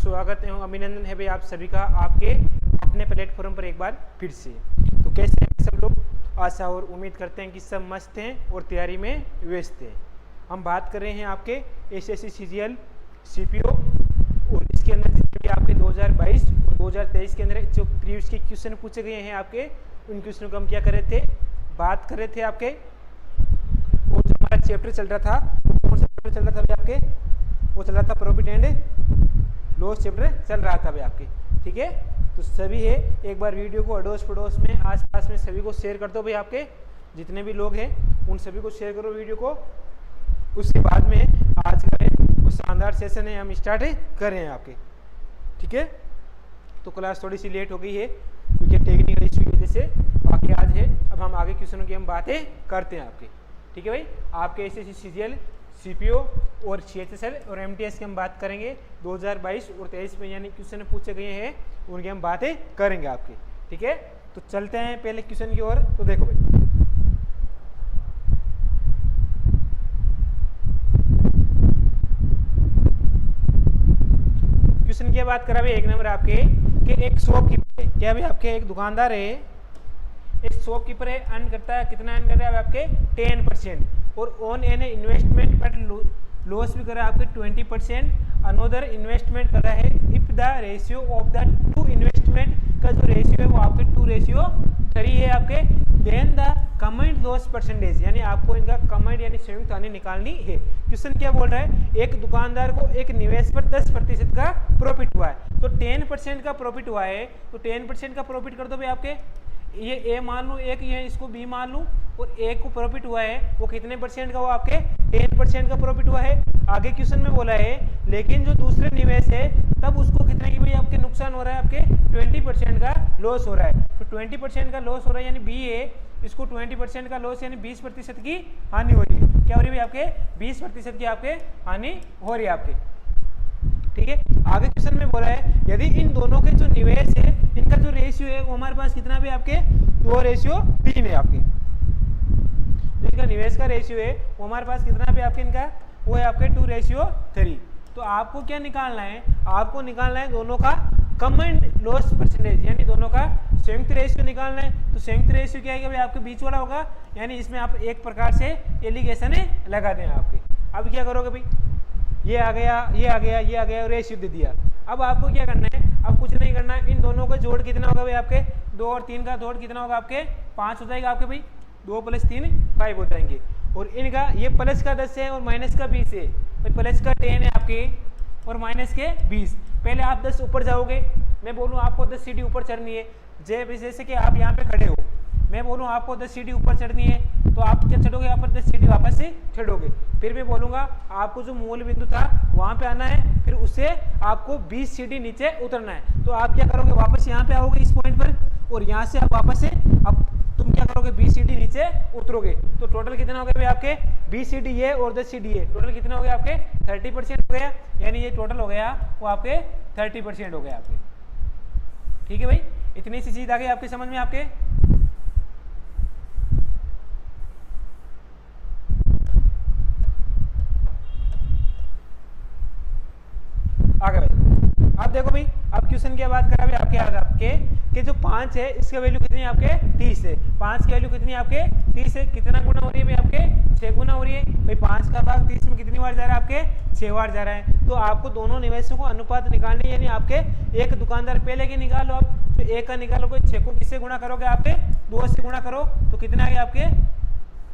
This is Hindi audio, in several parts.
स्वागत एवं अभिनंदन है भाई आप सभी का आपके अपने प्लेटफॉर्म पर एक बार फिर से। तो कैसे हैं सब लोग? आशा और उम्मीद करते हैं कि सब मस्त हैं और तैयारी में व्यस्त हैं। हम बात कर रहे हैं आपके एसएससी सीजीएल सीपीओ और इसके अंदर जितने भी आपके 2022 और 2023 के अंदर जो प्रीवियस के क्वेश्चन पूछे गए हैं आपके, उन क्वेश्चनों को हम क्या कर रहे थे, बात कर रहे थे आपके। और जो हमारा चैप्टर चल रहा था वो कौन सा चैप्टर चल रहा था भाई आपके? वो चल रहा था प्रॉफिट एंड लॉस चैप्टर चल रहा था भाई आपके। ठीक है, तो सभी है एक बार वीडियो को अड़ोस पड़ोस में आसपास में सभी को शेयर कर दो भाई आपके, जितने भी लोग हैं उन सभी को शेयर करो वीडियो को। उसके बाद में आज का वो शानदार सेशन है हम स्टार्ट कर रहे हैं आपके। ठीक है, तो क्लास थोड़ी सी लेट हो गई है क्योंकि टेक्निकल इशू की वजह से, बाकी आज है। अब हम आगे क्वेश्चनों की हम बातें करते हैं आपके। ठीक है भाई, आपके एसएससी सीजीएल सीपीओ और सीएचएसएल और एमटीएस की हम बात करेंगे 2022 और 23 में यानी क्वेश्चन पूछे गए हैं, उनकी हम बातें करेंगे आपके। ठीक है, तो चलते हैं पहले क्वेश्चन की ओर। तो देखो भाई, क्वेश्चन की बात करा भाई एक नंबर आपके कि एक शॉपकीपर है, क्या भाई आपके एक दुकानदार है, एक शॉपकीपर है, अर्न करता है, कितना अर्न कर रहा है आपके 10%, और on an investment but loss भी कर रहा है आपके 20%। अनोदर इन्वेस्टमेंट कर रहा है if the ratio of the two investment का जो रेशियो है वो आपके 2:3 है आपके। Then the command loss percentage, यानी आपको इनका कमांड यानी संयुक्त हानि निकालनी है। क्वेश्चन क्या बोल रहा है, एक दुकानदार को एक निवेश पर 10% का प्रॉफिट हुआ है, तो 10% का प्रॉफिट हुआ है, तो 10% का प्रॉफिट कर दो भाई आपके। ये ए मान लूँ, एक ये इसको बी मान लूँ, और एक को प्रॉफिट हुआ है वो कितने परसेंट का हुआ आपके 10% का प्रॉफिट हुआ है। आगे क्वेश्चन में बोला है लेकिन जो दूसरे निवेश है तब उसको कितने की भाई आपके नुकसान हो रहा है, आपके 20% का लॉस हो रहा है। तो 20% का लॉस हो रहा है यानी बी है, इसको 20% का लॉस यानी 20% की हानि हो रही है। क्या हो रही है आपके 20% की आपके हानि हो रही है आपके। ठीक है, आगे क्वेश्चन में बोला है यदि इन दोनों के जो निवेश है इनका जो रेशियो है वो हमारे पास कितना भी आपके 2:3 है आपके। जो इनका निवेश का रेशियो है वो हमारे पास कितना भी आपके इनका वो है आपके 2:3। तो आपको क्या निकालना है, आपको निकालना है दोनों का कमांड लॉस परसेंटेज, यानी दोनों का संयुक्त रेशियो निकालना है। तो संयुक्त रेशियो क्या है भाई आपके बीच वाला होगा, यानी इसमें आप एक प्रकार से एलिगेशन लगा दें आपके। अब क्या करोगे भाई, ये आ गया, ये आ गया, ये आ गया, रेशियो दे दिया। अब आपको क्या करना है, अब कुछ नहीं करना है, इन दोनों का जोड़ कितना होगा भाई आपके 2 और 3 का जोड़ कितना होगा आपके 5 हो जाएगा आपके भाई। 2 + 3 5 हो जाएंगे, और इनका ये प्लस का 10 है और माइनस का 20 है भाई, प्लस का 10 है आपके और माइनस के 20। पहले आप 10 ऊपर जाओगे, मैं बोलूँ आपको 10 सीढ़ी ऊपर चढ़नी है, जैसे कि आप यहाँ पे खड़े हो, मैं बोलूँ आपको 10 सीढ़ी ऊपर चढ़नी है, तो आप क्या चढ़ोगे यहाँ पर 10 सीढ़ी वापस से चढ़ोगे। फिर मैं बोलूँगा आपको जो मूल बिंदु था वहाँ पे आना है, फिर उससे आपको 20 सीढ़ी नीचे उतरना है। तो आप क्या करोगे, वापस यहाँ पे आओगे इस पॉइंट पर, और यहाँ से आप वापस से अब तुम क्या करोगे 20 सीढ़ी नीचे उतरोगे। तो टोटल कितना हो गया भाई आपके 20 सीढ़ी है और 10 सीढ़ी है, टोटल कितना हो गया आपके 30% हो गया, यानी ये टोटल हो गया वो आपके 30% हो गया आपके। ठीक है भाई, इतनी सी चीज आ गई आपके समझ में आपके। आगे भाई, अब देखो भाई, अब क्वेश्चन की बात करा भाई आपके आज आपके कि जो 5 है इसका वैल्यू कितनी है आपके 30 है। 5 की वैल्यू कितनी है आपके 30 है, कितना गुना हो रही है भाई आपके 6 गुना हो रही है भाई। 5 का भाग 30 में कितनी बार जा रहा है आपके 6 बार जा रहा है। तो आपको दोनों निवेशों को अनुपात निकालनी है, यानी आपके एक दुकानदार पहले की निकालो आप, तो 1 का निकालोगे, 6 को किससे गुणा करोगे आपके 2 से गुणा करो, तो कितना आ गया आपके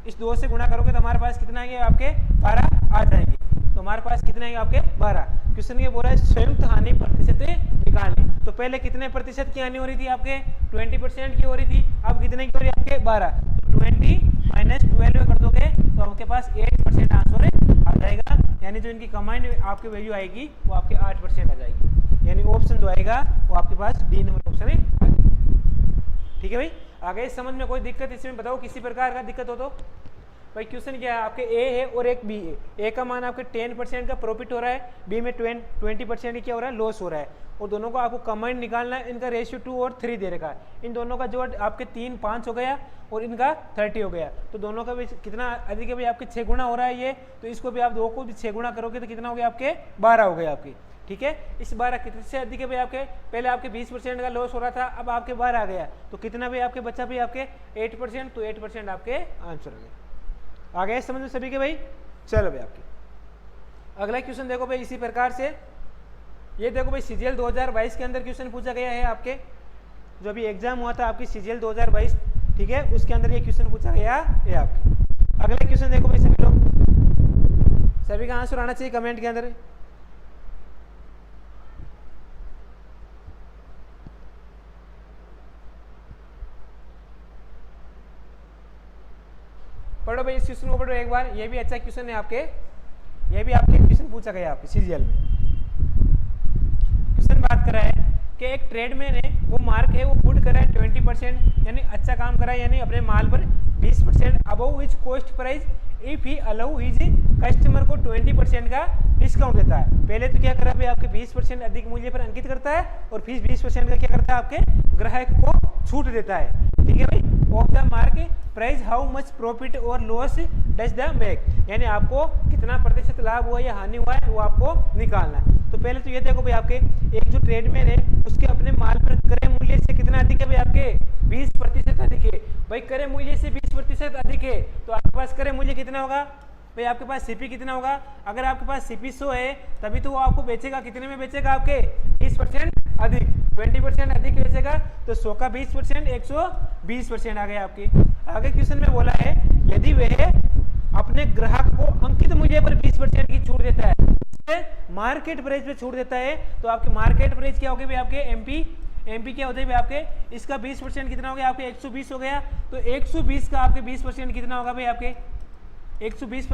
इस 2 से गुणा करोगे तो हमारे पास कितना आएगा आपके 12 आ जाएंगे। तो हमारे पास कितने आएंगे आपके 12। क्वेश्चन ये बोल रहा है संयुक्त हानि प्रतिशत निकालनी, तो पहले कितने प्रतिशत की हानि हो रही थी आपके 20% की हो रही थी, अब कितने की हो रही है आपके 12। तो 20 - 12 कर दोगे तो आपके पास 8% आंसर आ जाएगा, यानी जो इनकी कमांड आपकी वैल्यू आएगी वो आपके 8% आ जाएगी, यानी ऑप्शन जो आएगा वो आपके पास डी नंबर ऑप्शन है। ठीक है भाई, आगे इस समझ में कोई दिक्कत इसमें बताओ, किसी प्रकार का दिक्कत हो तो। भाई क्वेश्चन क्या है, आपके ए है और एक बी है। ए का मान आपके 10% का प्रॉफिट हो रहा है, बी में 20% क्या हो रहा है लॉस हो रहा है, और दोनों को आपको कमांड निकालना है। इनका रेशियो 2 और 3 दे रखा है, इन दोनों का जोड़ आपके 3 5 हो गया और इनका 30 हो गया। तो दोनों का भी कितना अधिक है भाई आपके 6 गुना हो रहा है ये, तो इसको भी आप 2 को भी 6 गुना करोगे तो कितना हो गया आपके 12 हो गया आपके। ठीक है। इस बार कितने से अधिक है भाई आपके, पहले आपके 20% का लॉस हो रहा था, अब आपके बाहर आ गया तो कितना भाई आपके बचा भाई आपके 8%, तो 8% आपके आंसर आ गया समझ में सभी के भाई। चलो भाई आपके अगला क्वेश्चन देखो भाई इसी प्रकार से, ये देखो भाई सीजीएल 2022 के अंदर क्वेश्चन पूछा गया है आपके, जो अभी एग्जाम हुआ था आपकी सीजीएल 2022, ठीक है, उसके अंदर ये क्वेश्चन पूछा गया है आपके। अगला क्वेश्चन देखो भाई सभी लोग, सभी का आंसर आना चाहिए कमेंट के अंदर। पढ़ो भाई इस क्वेश्चन को पढ़ो एक बार, ये भी अच्छा क्वेश्चन है आपके, ये भी आपके क्वेश्चन पूछा गया आपके सीजीएल में। क्वेश्चन बात कर रहा है कि एक ट्रेडमैन है, वो मार्क है, वो गुड कर रहा है 20%, यानी अच्छा काम कर रहा है, यानी अपने माल पर 20% above his cost price if he allow his customer को 20% का डिस्काउंट देता है। पहले तो क्या कर रहा है भाई आपके 20% अधिक मूल्य पर अंकित करता है, और फिर 20% का क्या करता है आपके ग्राहक को छूट देता है, ठीक है भाई। Of the mark price how much profit और लॉस डज द मेक, यानी आपको कितना प्रतिशत लाभ हुआ या हानि हुआ है वो आपको निकालना है। तो पहले तो ये देखो भाई आपके, एक जो ट्रेडमैन है उसके अपने माल पर क्रय मूल्य से कितना अधिक है भाई आपके 20% अधिक है। भाई क्रय मूल्य से 20% अधिक है, तो आपके पास क्रय मूल्य कितना होगा भाई, आपके पास सीपी कितना होगा। अगर आपके पास सीपी 100 है तभी तो वो आपको बेचेगा, कितने में बेचेगा आपके 20% अधिक, 20% अधिक बेचेगा, तो 100 का 20% 120% आ गया आपके। आगे क्वेश्चन में बोला है यदि वह अपने ग्राहक को अंकित मूल्य पर 20% की छूट देता है, मार्केट प्राइस पे छूट देता है, तो आपके मार्केट प्राइस क्या होगी भाई आपके एमपी क्या होता है भाई आपके, इसका 20% कितना हो गया आपके 120 हो गया, तो 120 का आपके 20% कितना होगा भाई आपके 120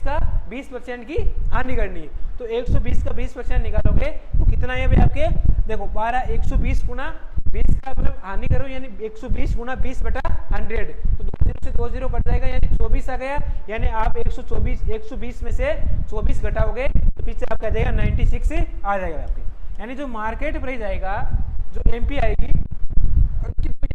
का 20% की हानि करनी है, तो 120 का 20% निकालोगे तो कितना है भाई आपके, देखो 12 120 गुना 20 का मतलब हानि करो, यानी 120 गुना 20/100, तो 2 0 से 2 0 कट जाएगा, यानी 24 आ गया, यानी आप 120 में से 24 घटाओगे तो पीछे आपका आ जाएगा 96 आ जाएगा आपके, यानी जो मार्केट प्राइस आएगा, जो एमपी आएगी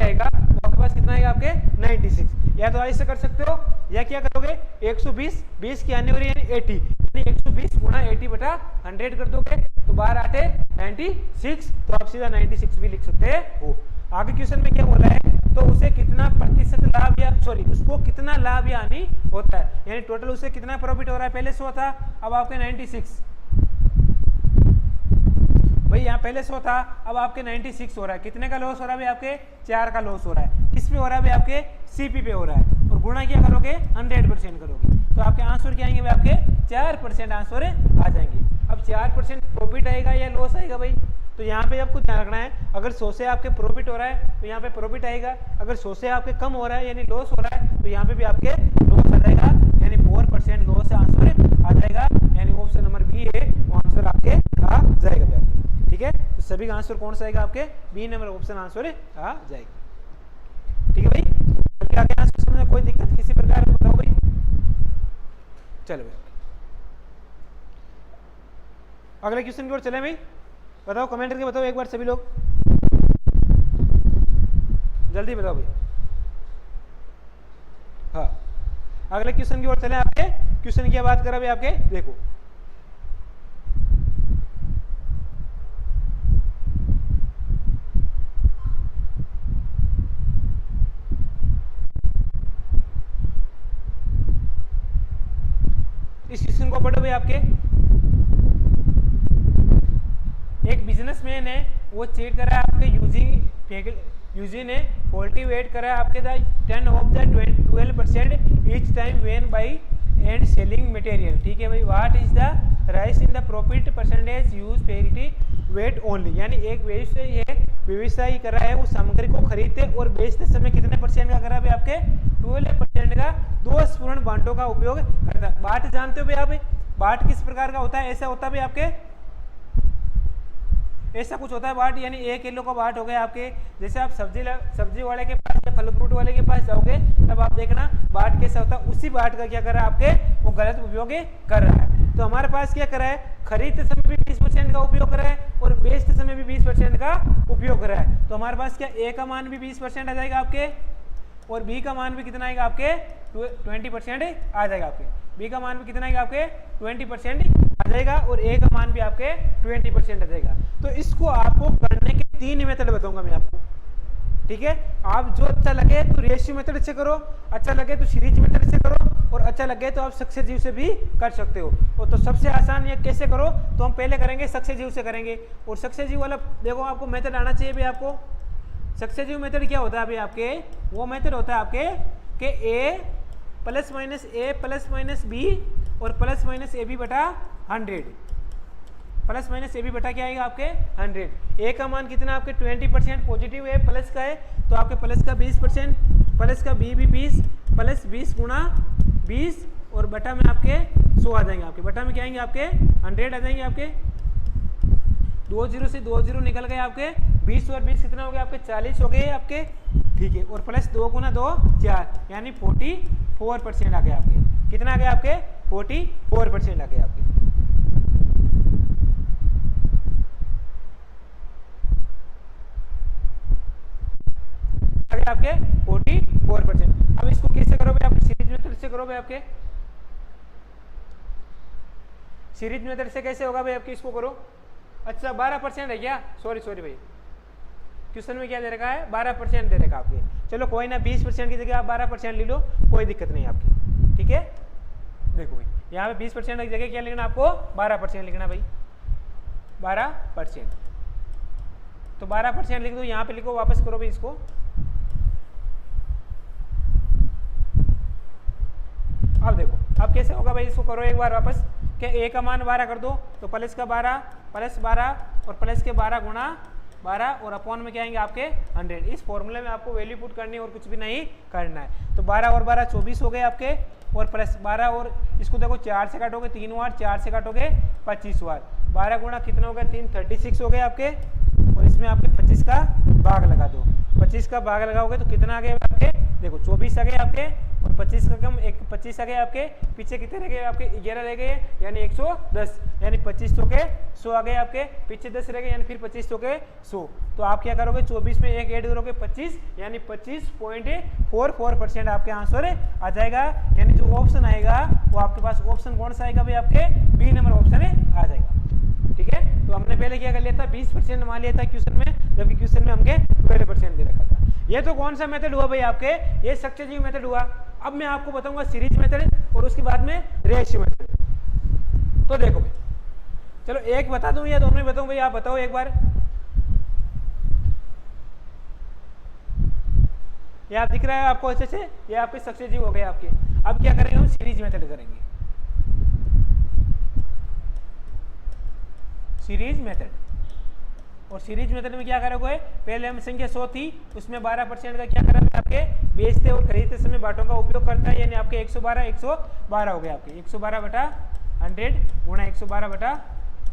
आएगा, तो आपके पास कितना आएगा आपके 96। या तो ऐसे कर सकते हो, या क्या करोगे 120 20 की हानि हो रही है यानी 80, यानी 120 गुना 80/100 कर दोगे तो 12 8 96, तो आप सीधा 96 भी लिख सकते हो। आगे क्वेश्चन में क्या बोला है, तो उसे कितना प्रतिशत लाभ या उसको कितना लाभ या हानि होता है, यानी टोटल उसे कितना प्रॉफिट हो रहा है, पहले 100 था अब आपके 96, भाई यहाँ पहले 100 था अब आपके 96 हो रहा है, कितने का लॉस हो रहा है भाई आपके 4 का लॉस हो रहा है, किस पे हो रहा है भाई आपके सीपी पे हो रहा है, और गुणा क्या करोगे 100% करोगे, तो आपके आंसर क्या आएंगे भाई आपके 4% आंसर आ जाएंगे। अब 4% प्रॉफिट आएगा या लॉस आएगा भाई, तो यहाँ पे आपको ध्यान रखना है, अगर 100 से आपके प्रॉफिट हो रहा है तो यहाँ पे प्रॉफिट आएगा, अगर 100 से आपके कम हो रहा है यानी लॉस हो रहा है तो यहाँ पे भी आपके लॉस आ जाएगा, यानी 4% लॉस आंसर आ जाएगा, यानी ऑप्शन नंबर बी है वो आंसर आपके आ जाएगा भाई आपके, ठीक है। तो सभी का आंसर कौन सा आएगा आपके बी नंबर ऑप्शन आंसर आ जाएगा, ठीक है भाई। क्योंकि आगे आंसर समझ में कोई दिक्कत किसी प्रकार की बताओ भाई, चलो भाई अगले क्वेश्चन की ओर चले भाई, बताओ कमेंट करके बताओ एक बार सभी लोग, जल्दी बताओ भाई। हाँ अगले क्वेश्चन की ओर चले, आपके क्वेश्चन की बात करा भाई आपके, देखो इस क्वेश्चन को पढ़ो भाई आपके, एक बिजनेसमैन है वो चेक करा है आपके यूजिंग ने कल्टीवेट करा है आपके 10 of the 12% each time when buy and selling material, ठीक है भाई। What is the rise in the profit percentage use parity weight only, यानी एक व्यवसायी कर रहा है वो सामग्री को खरीदते और बेचते समय कितने % का कर रहा है भाई आपके 12% का दोषपूर्ण बांटों का उपयोग करता है। बाट जानते हो भाई आप, बाट किस प्रकार का होता है, ऐसा होता है भाई आपके, ऐसा कुछ होता है बाट, यानी 1 किलो का बाट हो गया आपके, जैसे आप सब्जी वाले के पास या फल फ्रूट वाले के पास जाओगे तब आप देखना बाट कैसा होता है, उसी बाट का क्या कर रहा है आपके वो गलत उपयोग कर रहा है। तो हमारे पास क्या कर रहा है, खरीदते समय भी 20% का उपयोग कर रहा है और बेचते समय भी 20% का उपयोग कर रहा है, तो हमारे पास क्या ए का मान भी 20% आ जाएगा आपके, और बी का मान भी कितना आएगा आपके 20% आ जाएगा आपके, बी का मान भी कितना आएगा आपके 20% आ जाएगा और ए का मान भी आपके 20% आ जाएगा। तो इसको आपको करने के 3 मेथड बताऊंगा मैं आपको, ठीक है। आप जो अच्छा लगे तो रेशियो मेथड से करो, अच्छा लगे तो सीरीज मेथड से करो, और अच्छा लगे तो आप सक्सेसिव से भी कर सकते हो। और तो सबसे आसान ये कैसे करो, तो हम पहले करेंगे सक्सेसिव से करेंगे। और सक्सेसिव वाला देखो आपको मेथड आना चाहिए भाई। आपको सक्सेसिव मेथड क्या होता है भाई आपके, वो मेथड होता है आपके कि a plus minus A plus minus B और प्लस माइनस ए बी बटा 100, प्लस माइनस ए बी बटा क्या आएगा आपके 100। ए का मान कितना आपके 20% पॉजिटिव है, प्लस का है तो आपके प्लस का 20%, प्लस का बी भी 20, प्लस 20 गुणा 20 और बटा में आपके 100 आ जाएंगे। आपके बटा में क्या आएंगे आपके 100 आ जाएंगे। आपके 2 0 से 2 0 निकल गए आपके, 20 और 20 कितना हो गया आपके 40 हो गए आपके, ठीक है। और प्लस 2 गुना 2 4 यानी 44% आ गया आपके। कितना आ गया आपके 44% आ गया आपके। आपके 44%। अब इसको कैसे करोगे आपके सीरीज मेथड से करोगे। आपके सीरीज मेथड से कैसे होगा भाई आपके, इसको करो। अच्छा 12% है क्या, सॉरी भाई, क्वेश्चन में क्या दे रखा है 12% दे रखा आपके। चलो कोई ना, 20% की जगह आप 12% ले लो, कोई दिक्कत नहीं आपकी, ठीक है। देखो भाई यहाँ पे 20% की जगह क्या लिखना आपको 12% लिखना भाई, 12%। तो 12% लिख दो, यहाँ पे लिखो, वापस करो भाई इसको। अब देखो अब कैसे होगा भाई, इसको करो एक बार वापस। क्या ए का मान 12 कर दो तो प्लस का 12 प्लस 12 और प्लस के 12 गुणा 12 और अपॉन में क्या आएंगे आपके 100। इस फॉर्मूले में आपको वैल्यू पुट करनी है और कुछ भी नहीं करना है। तो 12 और 12 24 हो गए आपके, और प्लस 12 और इसको देखो 4 से काटोगे 3 वार, 4 से काटोगे 25 वार, 12 गुणा कितना हो गया 3 36 हो गए आपके। और इसमें आपके 25 का भाग लगा दो, 25 का भाग लगाओगे तो कितना आ गया आपके, देखो 24 आ गए आपके, और 25 का कम 25 आ गए आपके, पीछे कितने रह गए आपके 11 रह गए यानी 110, यानी 25 तो के 100 आ गए आपके, पीछे 10 रह गए यानी फिर 25 तो के 100। तो आप क्या करोगे 24 में एक ऐड करोगे 25 यानी 25.44% आपके आंसर आ जाएगा। यानी जो ऑप्शन आएगा वो आपके पास ऑप्शन कौन सा आएगा भाई आपके, बी नंबर ऑप्शन आ जाएगा, ठीक है। तो हमने पहले क्या कर लिया था 20% मान लिया था क्वेश्चन में, जबकि क्वेश्चन में हमके 12% दे रखा था। ये तो कौन सा मेथड हुआ भाई आपके, ये सक्सेसिव मेथड हुआ। अब मैं आपको बताऊंगा सीरीज मेथड और उसके बाद में रेशियो मेथड। तो देखो भाई, चलो एक बता दूं या दोनों ही बताऊं भाई, आप बताओ एक बार। ये आप दिख रहा है आपको अच्छे से, ये आपके सक्सेसिव हो गए आपके। अब क्या करेंगे हम सीरीज मेथड करेंगे, सीरीज मेथड। और सीरीज मेथड में क्या करोगे, पहले हम संख्या 100 थी उसमें 12% का क्या करेंगे आपके, बेचते और खरीदते समय बाटों का उपयोग करता है, यानी आपके 112 हो गए आपके, 112 बटा 100 गुणा 112 बटा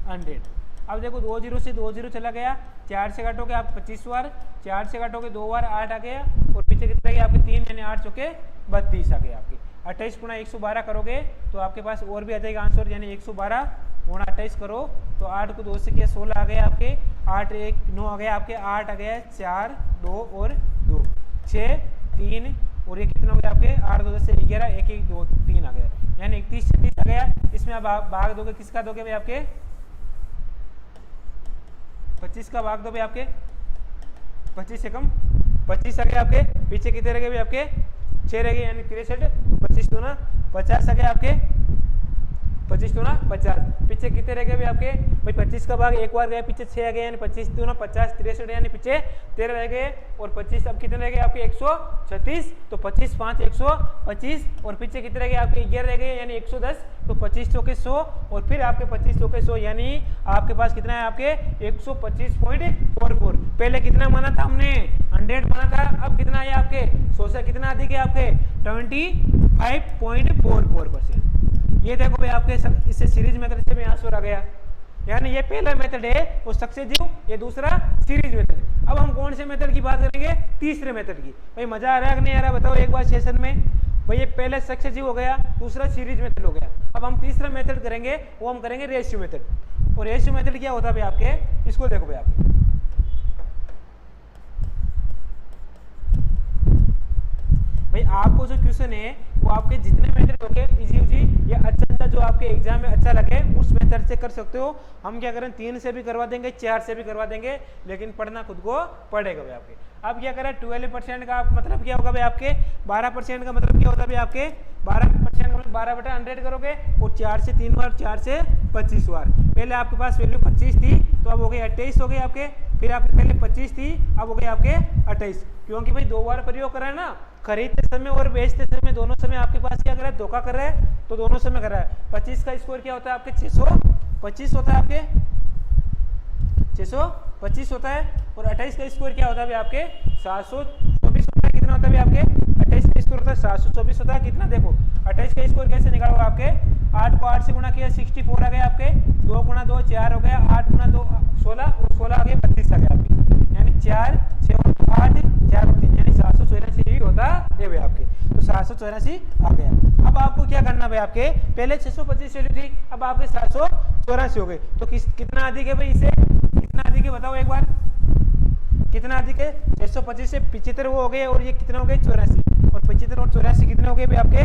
100। अब देखो 2 0 से 2 0 चला गया, 4 से काटोगे आप 25 बार, 4 से काटोगे 2 बार 8 आ गया, और पीछे कितना गया आपके 3 यानी 8 चौके 32 आ गए आपके। 28 गुणा 112 करोगे तो आपके पास और भी आ जाएगा आंसर, यानी 112 गुणा 28 करो तो 8 को 2 से किया 16 आ गया आपके, 8 1 9 आ गया आपके, 8 आ गया 4 2 और 2 6 3 और ये कितना हो गया आपके 8 2 से 11 1 1 2 3 आ गया, यानी 31 36 आ गया। इसमें आप भाग दोगे, किसका दोगे भाई आपके 25 का भाग दो भाई आपके, 25 से कम 25 आ गए आपके, पीछे कितने रह गए भाई आपके 6 रह गए, यानी 63, 25 दूना 50 आ गए आपके, 25 दूना 50, पीछे कितने रह गए भाई आपके भाई 25 का भाग एक बार गया, पीछे 6 आ गए यानी 25 दूना 50, 63 यानी पीछे 13 रह गए, और 25 अब कितने रह गए आपके 136, तो 25 5 125, और पीछे कितने रह गए आपके 11 रह गए यानी 110, तो 25 चौके 100 और फिर आपके 25 चौके 100, यानी आपके पास कितना है आपके 125.44। पहले कितना माना था हमने 100 माना था, अब कितना है आपके 100 से कितना अधिक है आपके 25.44%। ये देखो भाई आपके इससे सीरीज मेथड से भी आंसर आ गया, यानी ये पहला मेथड है वो सक्सेसिव, ये दूसरा सीरीज मेथड। अब हम कौन से मेथड की बात करेंगे, तीसरे मेथड की। भाई मजा आ रहा है कि नहीं आ रहा बताओ एक बार सेशन में। भाई ये पहले सक्सेसिव हो गया, दूसरा सीरीज मेथड हो गया, अब हम तीसरा मेथड करेंगे, वो हम करेंगे रेशियो मेथड। और रेशियो मेथड क्या होता है भाई आपके, इसको देखो भाई आपके, भाई आपको जो क्वेश्चन है वो आपके जितने मेथड होंगे इजी या अच्छा जो आपके एग्जाम में अच्छा लगे उस उस मेथड से कर सकते हो। हम क्या करें 3 से भी करवा देंगे, 4 से भी करवा देंगे, लेकिन पढ़ना खुद को पड़ेगा भाई आपके। अब क्या करें 12% का मतलब क्या होगा भाई आपके, 12% का मतलब क्या होता है भाई आपके, 12% का मतलब 12/100 करोगे और 4 से 3 बार, 4 से 25 बार। पहले आपके पास वैल्यू 25 थी तो अब हो गई 28 हो गई आपके, फिर आपके पहले 25 थी अब हो गई आपके 28, क्योंकि भाई 2 बार प्रयोग करा है ना, खरीदते समय और बेचते समय दोनों समय आपके पास क्या कर रहा है, धोखा कर रहा है, तो दोनों समय कर रहा है। 25 का स्कोर क्या होता है आपके 625 होता है आपके, 625 होता है, और 28 का स्कोर क्या होता है आपके 724 होता है। कितना होता है आपके 28 का स्कोर होता है 724 होता है। कितना देखो 28 का स्कोर कैसे निकालोगे आपके, 8 को 8 से गुणा किया 64 आ गया आपके, 2 गुणा 2 4 हो गया, 8 गुणा 2 16 और 16 आ गया 32 आ गया आपके, यानी 4 6 8 4 और 3 यानी 784 ही होता है भाई आपके। तो 784 आ गया। अब आपको क्या करना भाई आपके, पहले 625 वैल्यू थी, अब आपके 784 हो गए, तो कितना अधिक है भाई, इसे कितना अधिक है बताओ एक बार, कितना अधिक है, 625 से 75 वो हो गए, और ये कितना हो गए 84, और 75 और 84 कितने हो गए भाई आपके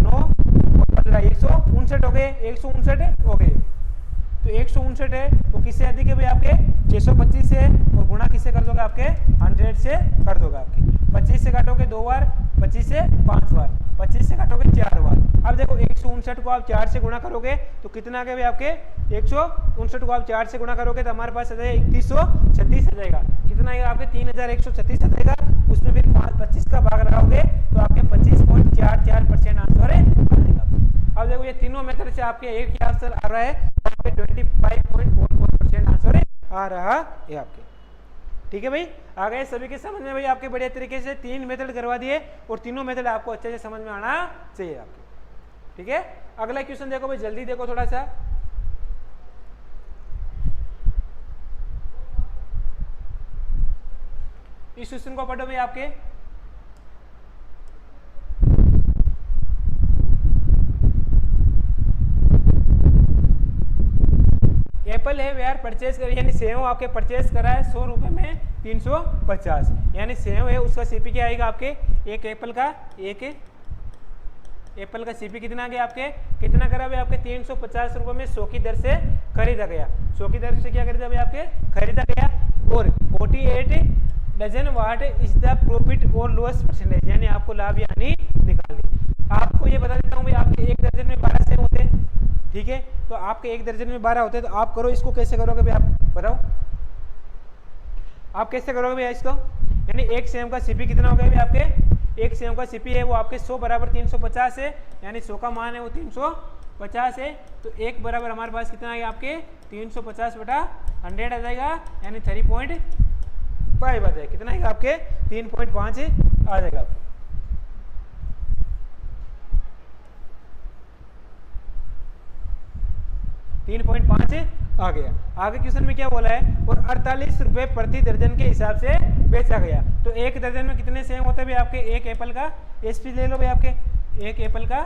9 और 15 159 हो गए, 159 हो गए। तो 159 है वो किससे अधिक है भाई आपके 625 से, और गुणा किससे कर दोगे आपके 100 से कर दोगे आपके। 25 से काटोगे 2 बार, 25 से 5 बार, 25 से काटोगे 4 बार। अब देखो 159 को आप 4 से गुणा करोगे तो कितना आ गया भाई आपके 159 को आप 4 से गुणा करोगे तो हमारे पास आ जाएगा 3136 आ जाएगा। कितना आएगा आपके 3136 आ जाएगा। उसमें फिर 25 का भाग लगाओगे तो आपके 25.44% आंसर है आ जाएगा। अब देखो ये तीनों मेथड से आपके एक ही आंसर आ रहा है, आपके 25.44% आंसर आ रहा है आपके। ठीक है भाई, आ गए सभी के समझ में भाई आपके बढ़िया तरीके से 3 मेथड करवा दिए, और तीनों मेथड आपको अच्छे से समझ में आना चाहिए आपके। ठीक है, अगला क्वेश्चन देखो भाई, जल्दी देखो थोड़ा सा। इस क्वेश्चन को पढ़ो भाई आपके, एप्पल है वे आर परचेज कर, यानी सेव आपके परचेज करा है 100 रुपए में 350, यानी सेव है उसका सीपी क्या आएगा आपके, एक एप्पल का सीपी कितना आ गया आपके, कितना करा भाई आपके 350 रुपए में 100 की दर से खरीदा गया, 100 की दर से क्या खरीदा भाई आपके खरीदा गया, और 48 dozen what is the profit और लॉस परसेंटेज, यानी आपको लाभ या हानि निकालनी। आपको ये बता देता हूँ भाई आपके एक दर्जन में 12 सेव होते हैं। ठीक है, तो आपके एक दर्जन में 12 होते हैं, तो आप करो इसको कैसे करोगे भाई आप बताओ, आप कैसे करोगे भैया इसको, यानी एक सेव का सीपी कितना हो गया भाई आपके, एक सेव का सीपी है वो आपके 100 बराबर 350 है, यानी 100 का मान है वो 350 है, तो एक बराबर हमारे पास कितना है आपके 350 बटा 100 आ जाएगा, यानी 3.5 आ जाएगा। कितना है आपके 3.5 आ जाएगा आपके। 3.5 आ गया। आगे क्वेश्चन में क्या बोला है, और 48 रुपए प्रति दर्जन के हिसाब से बेचा गया। तो एक दर्जन में कितने सेव होते हैं भाई आपके, एक एप्पल का एसपी ले लो भाई आपके, एक एप्पल का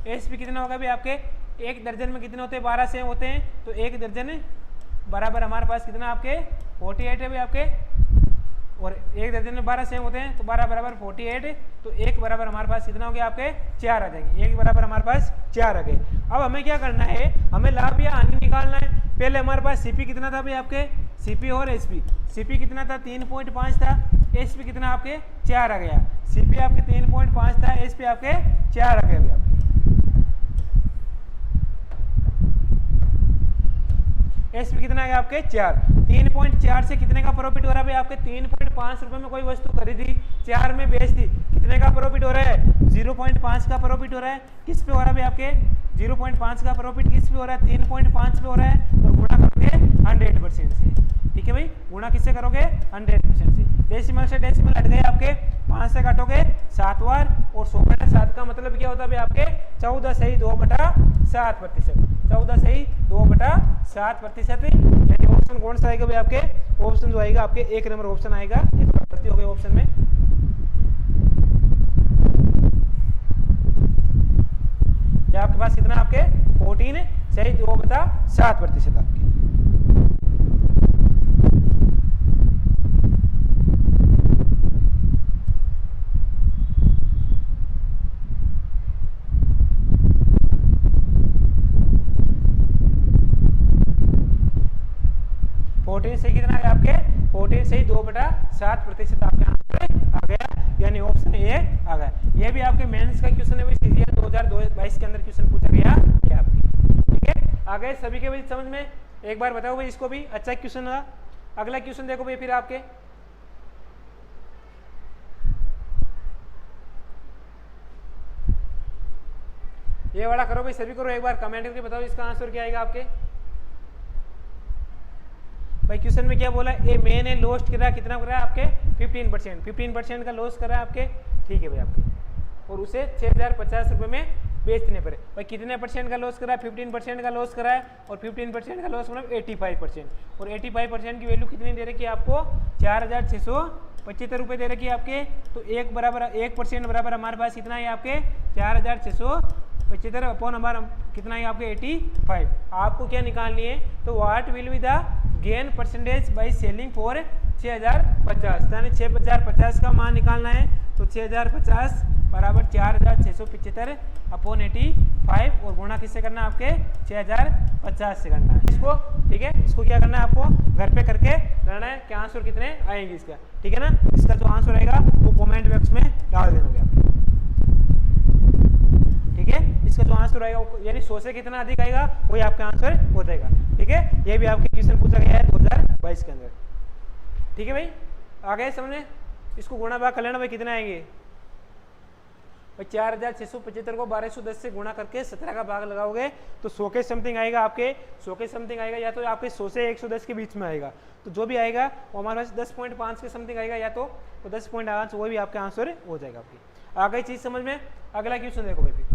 एसपी कितना होगा भाई आपके, एक दर्जन में कितने होते हैं 12 सेव होते हैं, तो एक दर्जन बराबर हमारे पास कितना आपके 48 है भाई आपके, और एक दर्जन में 12 सेव होते हैं तो 12 बराबर 48, तो एक बराबर हमारे पास कितना हो गया आपके 4 आ जाएंगे, एक बराबर हमारे पास 4 आ गए। अब हमें क्या करना है, हमें लाभ या हानि निकालना है। पहले हमारे पास सीपी कितना था भाई आपके, सीपी और एसपी, सीपी कितना था 3.5 था, एसपी कितना आपके 4 आ गया, सीपी आपके 3.5 था, एसपी आपके 4 आ गया भाई आपके। एसपी कितना है आपके 4, 3.4 से कितने का प्रॉफिट हो रहा है भाई आपके 3.5 रुपए में कोई वस्तु खरीदी 4 में बेच दी, कितने का प्रॉफिट हो रहा है 0.5 का प्रॉफिट हो रहा है। किस पे हो रहा है भाई आपके 0.5 का प्रॉफिट किस पे हो रहा है 3.5 पे हो रहा है, तो गुणा करोगे 100% से। ठीक है भाई, गुणा किससे करोगे 100% से। डेसिमल से डेसिमल हट गए आपके, 5 से काटोगे 7 बार, और 100/7 का मतलब क्या होता है भाई आपके 14 सही 2/7%, 14 सही 2/7%, यानी ऑप्शन कौन सा आएगा भाई आपके, ऑप्शन जो आएगा आपके 1 नंबर ऑप्शन आएगा। ये थोड़ा गलती हो गई ऑप्शन में, ये आपके पास कितना आपके 14 सही 2/7% आपके। 2/7% आपके आंसर आ गया, यानी ऑप्शन ए आ गया। ये भी आपके मेंस का क्वेश्चन है भाई, सीजीएल 2022 के अंदर क्वेश्चन पूछा गया ये आपकी। ठीक है, आ गए सभी के भाई समझ में? एक बार बताओ भाई इसको भी, अच्छा क्वेश्चन था। अगला क्वेश्चन देखो भाई फिर आपके, ये वाला करो भाई, सभी करो, एक बार कमेंट करके बताओ इसका आंसर क्या आएगा आपके। भाई क्वेश्चन में क्या बोला, ए मैन ने लॉस्ट करा, कितना करा आपके 15% का लॉस करा आपके। ठीक है भाई आपके, और उसे 6050 रुपये में बेचने पर। भाई कितने परसेंट का लॉस करा है, 15% का लॉस करा है, और 15% का लॉस मतलब 85%, और 85% की वैल्यू कितनी दे रखी है आपको, 4675 रुपये दे रखी है आपके। तो 1% बराबर हमारे पास कितना है आपके 4675 अपॉन हमारा कितना है आपके 85। आपको क्या निकालनी है, तो what will be the gain percentage by selling for 6050, यानी 6050 का मान निकालना है। तो 6050 बराबर 4675 अपॉन 85, और गुणा किससे करना है आपके 6050 से करना है इसको। ठीक है, इसको क्या करना है आपको घर पे करके करना है कि आंसर कितने आएंगे इसका। ठीक है ना, इसका जो आंसर आएगा वो कमेंट बॉक्स में डाल देना आप। ठीक है, इसका जो आंसर आएगा यानी 100 से कितना अधिक आएगा वही आपका आंसर हो जाएगा। ठीक है, ये भी आपके क्वेश्चन पूछा गया है 2022 के अंदर। ठीक है भाई, आ गए समझे? इसको गुणा भाग कर लेना भाई, कितने आएंगे भाई 4675 को 1210 से गुणा करके 17 का भाग लगाओगे तो 100 के समथिंग आएगा आपके, 100 के समथिंग आएगा, या तो आपके 100 से 110 के बीच में आएगा। तो जो भी आएगा वो हमारे पास 10.5 के समथिंग आएगा, या तो 10.5 वो भी आपका आंसर हो जाएगा आपकी। आ गई चीज समझ में? अगला क्वेश्चन देखो भाई।